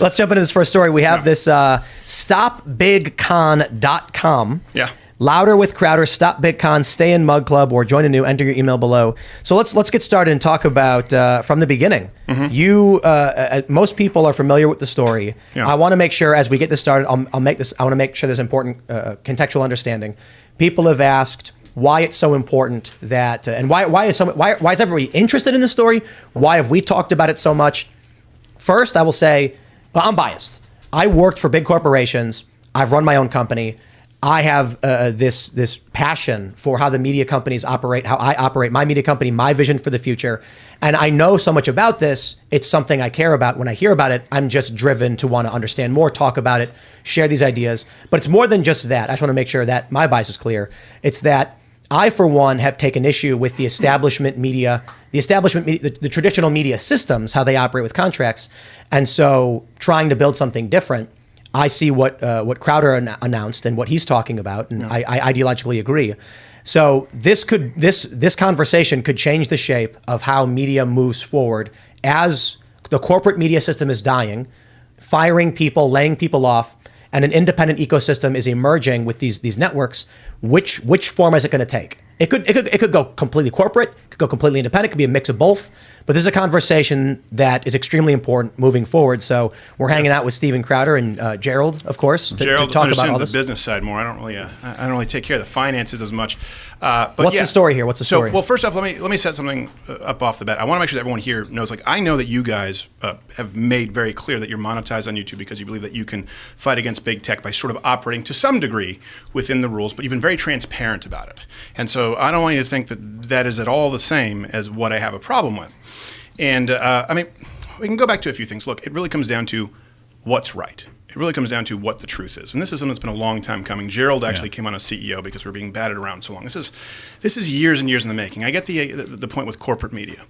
Let's jump into this first story. We have this stopbigcon.com. Yeah. Louder with Crowder, stop BigCon, stay in Mug Club, or join a new, enter your email below. So let's get started and talk about from the beginning. You, most people are familiar with the story. Yeah. I want to make sure as we get this started, I want to make sure there's important contextual understanding. People have asked why it's so important that, and why is everybody interested in the story? Why have we talked about it so much? First, I will say, I'm biased. I worked for big corporations. I've run my own company. I have this passion for how the media companies operate, how I operate my media company, my vision for the future. And I know so much about this. It's something I care about. When I hear about it, I'm just driven to want to understand more, talk about it, share these ideas. But it's more than just that. I just want to make sure that my bias is clear. It's that I, for one, have taken issue with the establishment media, the traditional media systems, how they operate with contracts. And so trying to build something different, I see what Crowder announced and what he's talking about, and I ideologically agree. So this conversation could change the shape of how media moves forward as the corporate media system is dying, firing people, laying people off, and an independent ecosystem is emerging with these networks. Which form is it going to take? It could go completely corporate, it could go completely independent, it could be a mix of both. But this is a conversation that is extremely important moving forward. So we're hanging out with Steven Crowder and Gerald, of course, to talk about all this. The business side more. I don't really take care of the finances as much. But what's the story here? What's the story? So, well, first off, let me set something up off the bat. I want to make sure that everyone here knows. Like, I know that you guys have made very clear that you're monetized on YouTube because you believe that you can fight against big tech by sort of operating to some degree within the rules. But you've been very transparent about it, and so I don't want you to think that is at all the same as what I have a problem with. And I mean, we can go back to a few things. Look, it really comes down to what's right. It really comes down to what the truth is. And this is something that's been a long time coming. Gerald actually came on as CEO because we're being batted around so long. This is years and years in the making. I get the point with corporate media.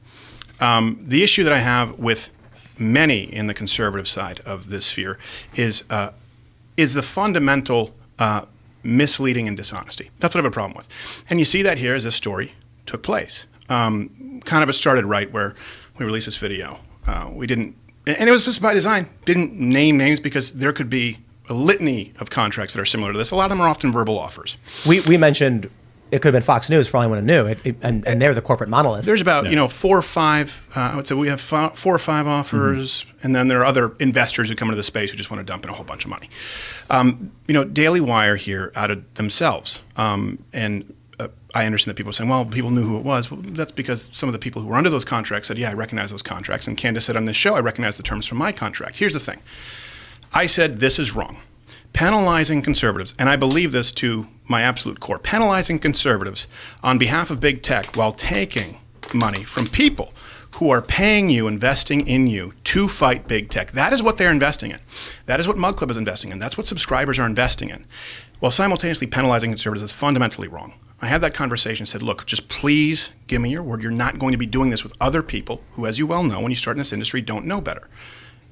The issue that I have with many in the conservative side of this sphere is the fundamental misleading and dishonesty. That's what I have a problem with. And you see that here as this story took place. Kind of it started right where we released this video. We didn't, and it was just by design, didn't name names because there could be a litany of contracts that are similar to this. A lot of them are often verbal offers. We mentioned it could have been Fox News for all anyone knew, and they're the corporate monolith. There's about 4 or 5. I would say we have 4 or 5 offers, and then there are other investors who come into the space who just want to dump in a whole bunch of money. Daily Wire here outed themselves, and I understand that people are saying, well, people knew who it was. Well, that's because some of the people who were under those contracts said, yeah, I recognize those contracts. And Candace said on this show, I recognize the terms from my contract. Here's the thing. I said this is wrong. Penalizing conservatives, and I believe this to my absolute core, penalizing conservatives on behalf of big tech while taking money from people who are paying you, investing in you to fight big tech. That is what they're investing in. That is what Mug Club is investing in. That's what subscribers are investing in. While simultaneously penalizing conservatives is fundamentally wrong. I had that conversation and said, look, just please give me your word. You're not going to be doing this with other people who, as you well know, when you start in this industry, don't know better.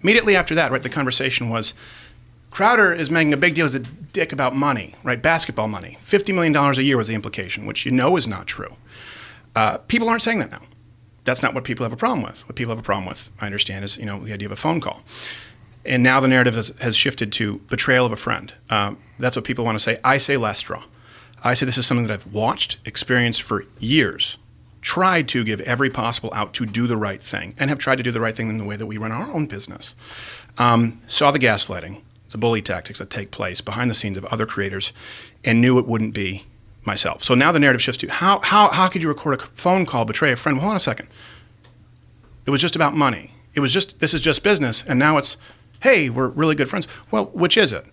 Immediately after that, right, the conversation was, Crowder is making a big deal as a dick about money, right? Basketball money. $50 million a year was the implication, which you know is not true. People aren't saying that now. That's not what people have a problem with. What people have a problem with, I understand, is the idea of a phone call. And now the narrative has shifted to betrayal of a friend. That's what people want to say. I say last straw. I say this is something that I've watched, experienced for years, tried to give every possible out to do the right thing, and have tried to do the right thing in the way that we run our own business. Saw the gaslighting, the bully tactics that take place behind the scenes of other creators, and knew it wouldn't be myself. So now the narrative shifts to how could you record a phone call, betray a friend? Well, hold on a second. It was just about money. This is just business, and now it's, hey, we're really good friends. Well, which is it?